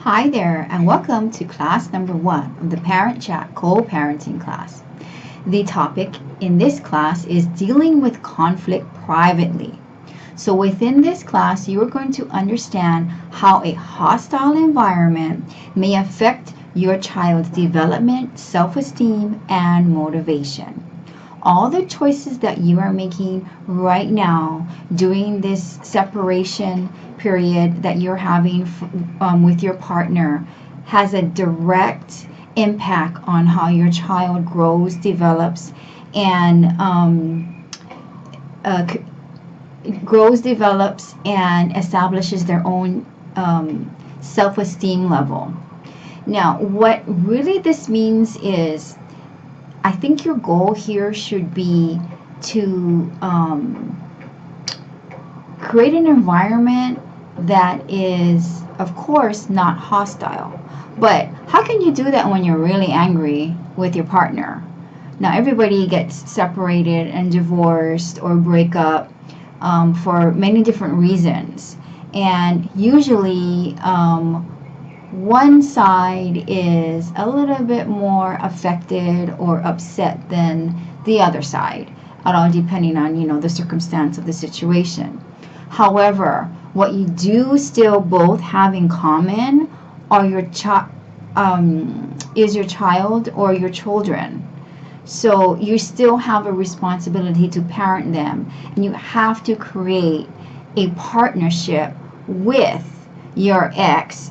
Hi there, and welcome to class number 1 of the Parent Chat co-parenting class. The topic in this class is dealing with conflict privately. So within this class, you are going to understand how a hostile environment may affect your child's development, self-esteem, and motivation. All the choices that you are making right now during this separation period that you're having with your partner has a direct impact on how your child grows, develops, and uh, establishes their own self-esteem level. Now, what really this means is I think your goal here should be to create an environment that is, of course, not hostile. But how can you do that when you're really angry with your partner? Now, everybody gets separated and divorced or break up for many different reasons. And usually, one side is a little bit more affected or upset than the other side, at all depending on the circumstance of the situation. However, what you do still both have in common are is your child or your children. So you still have a responsibility to parent them, and you have to create a partnership with your ex,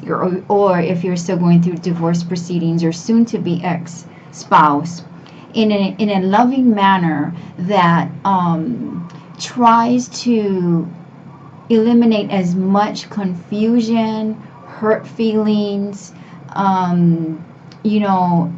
or if you're still going through divorce proceedings, your soon-to-be ex-spouse, in a loving manner that tries to eliminate as much confusion, hurt feelings, you know,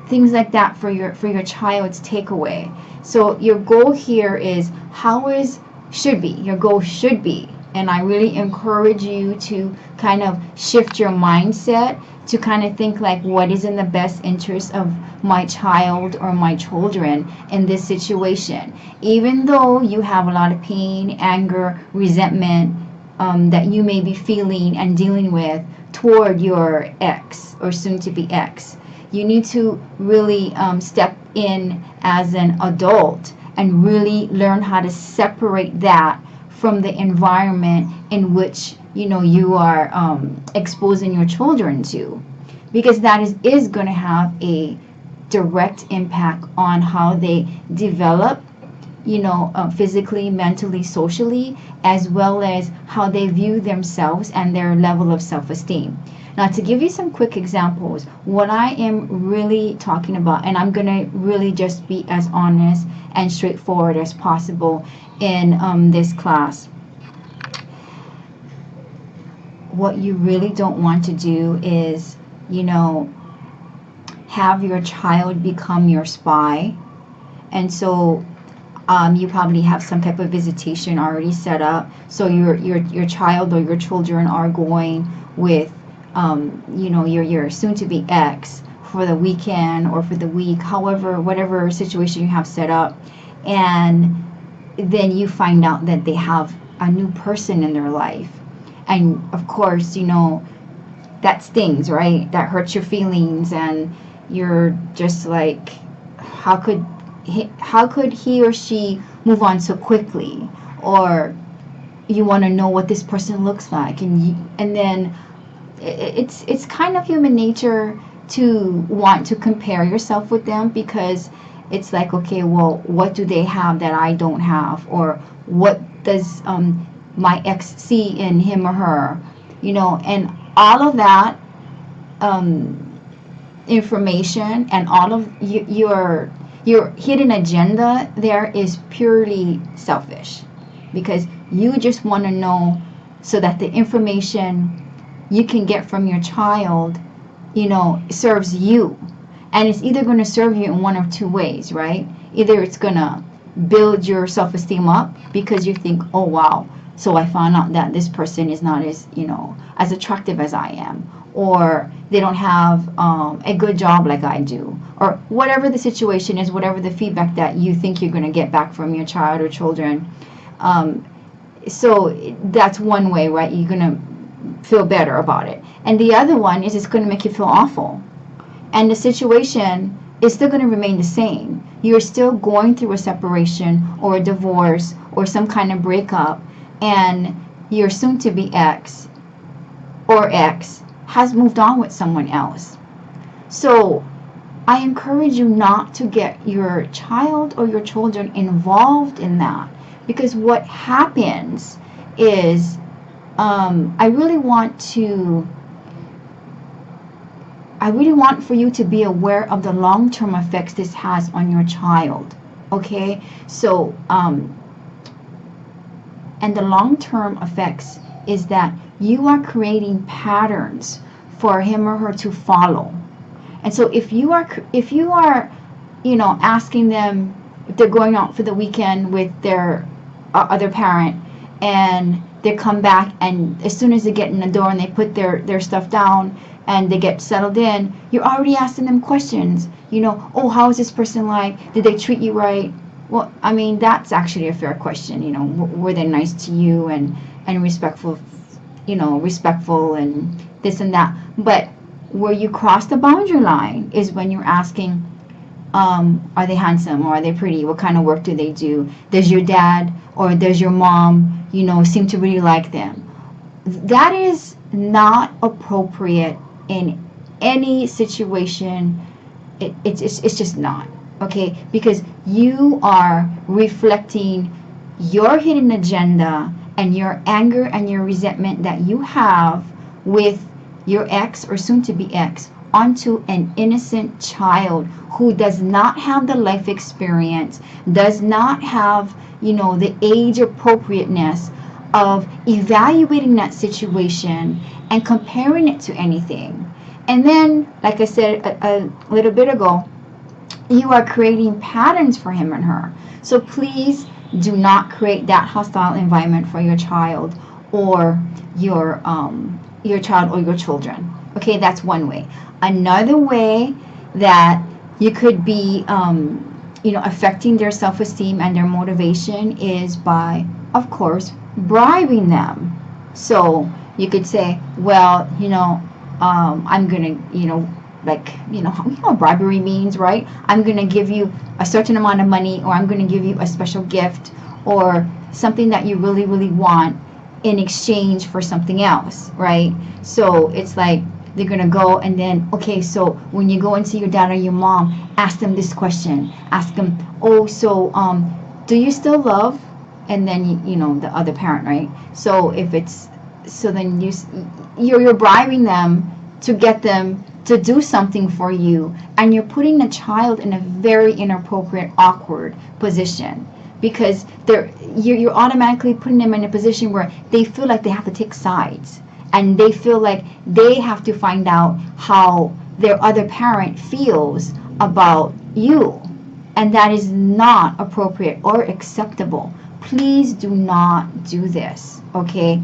things like that for your child's takeaway. So your goal here is your goal should be, and I really encourage you to kind of shift your mindset to kind of think like, what is in the best interest of my child or my children in this situation? Even though you have a lot of pain, anger, resentment that you may be feeling and dealing with toward your ex or soon to be ex, you need to really step in as an adult and really learn how to separate that from the environment in which you are exposing your children to, because that is going to have a direct impact on how they develop, physically, mentally, socially, as well as how they view themselves and their level of self-esteem. Now, to give you some quick examples, what I am really talking about, and I'm going to really just be as honest and straightforward as possible in this class. What you really don't want to do is, have your child become your spy. And so you probably have some type of visitation already set up. So your child or your children are going with your soon-to-be ex for the weekend or for the week, however, whatever situation you have set up, and then you find out that they have a new person in their life, and of course, that stings, right? That hurts your feelings, and you're just like, how could he or she move on so quickly? Or you want to know what this person looks like, and then it's kind of human nature to want to compare yourself with them, because it's like, okay, well, what do they have that I don't have, or what does my ex see in him or her, and all of that information and all of your hidden agenda there is purely selfish, because you just want to know so that the information you can get from your child, serves you. And it's either going to serve you in one of two ways, right? Either it's going to build your self-esteem up because you think, oh wow, so I found out that this person is not as attractive as I am, or they don't have a good job like I do, or whatever the situation is, whatever the feedback that you think you're going to get back from your child or children. So that's one way, right? You're going to feel better about it. And the other one is it's going to make you feel awful. And the situation is still going to remain the same. You're still going through a separation or a divorce or some kind of breakup, and your soon to be ex or ex has moved on with someone else. So I encourage you not to get your child or your children involved in that, because what happens is I really want for you to be aware of the long-term effects this has on your child. Okay, so and the long-term effects is that you are creating patterns for him or her to follow. And so if you are asking them if they're going out for the weekend with their other parent, and they come back, and as soon as they get in the door and they put their stuff down and they get settled in, you're already asking them questions. Oh, how is this person like? Did they treat you right? Well, I mean, that's actually a fair question. Were they nice to you and respectful, respectful and this and that. But where you cross the boundary line is when you're asking, are they handsome, or are they pretty? What kind of work do they do? Does your dad or does your mom, seem to really like them? That is not appropriate in any situation. It's just not. Okay? Because you are reflecting your hidden agenda and your anger and your resentment that you have with your ex or soon to be ex onto an innocent child who does not have the life experience, does not have, the age appropriateness of evaluating that situation and comparing it to anything. And then, like I said a little bit ago, you are creating patterns for him and her. So please do not create that hostile environment for your child or your child or your children. Okay, that's one way. Another way that you could be affecting their self-esteem and their motivation is by, of course, bribing them. So you could say, well, I'm gonna, bribery means, right? I'm gonna give you a certain amount of money, or I'm gonna give you a special gift or something that you really, really want in exchange for something else, right? So it's like they're gonna go, and then, okay, so when you go and see your dad or your mom, ask them this question. Ask them, oh, so do you still love? And then the other parent, right? So if it's then you're bribing them to get them to do something for you, and you're putting the child in a very inappropriate, awkward position, because you're automatically putting them in a position where they feel like they have to take sides, and they feel like they have to find out how their other parent feels about you, and that is not appropriate or acceptable. Please do not do this, okay?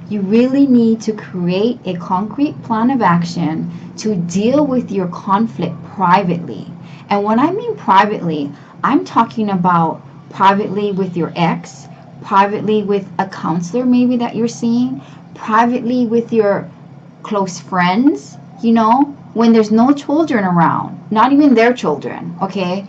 You really need to create a concrete plan of action to deal with your conflict privately. And when I mean privately, I'm talking about privately with your ex, privately with a counselor maybe that you're seeing, privately with your close friends, when there's no children around, not even their children, okay?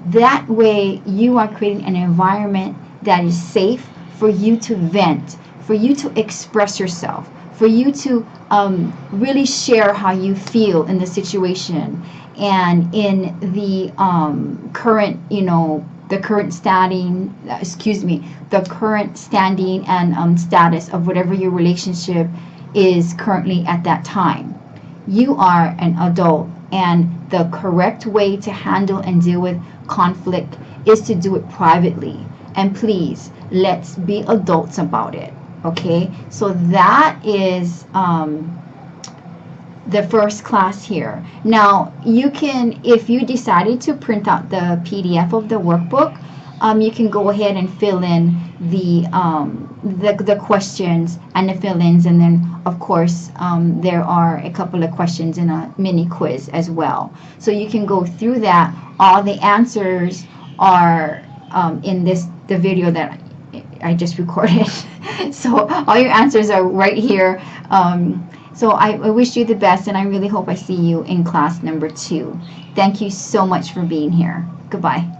That way you are creating an environment that is safe for you to vent, for you to express yourself, for you to really share how you feel in the situation and in the current, the current standing, the current standing and status of whatever your relationship is currently at that time. You are an adult, and the correct way to handle and deal with conflict is to do it privately. And please, let's be adults about it. Okay, so that is the first class here. Now you can, if you decided to print out the PDF of the workbook, you can go ahead and fill in the questions and the fill-ins, and then of course there are a couple of questions in a mini quiz as well. So you can go through that. All the answers are in the video that I just recorded. So all your answers are right here. So I wish you the best, and I really hope I see you in class number 2. Thank you so much for being here. Goodbye.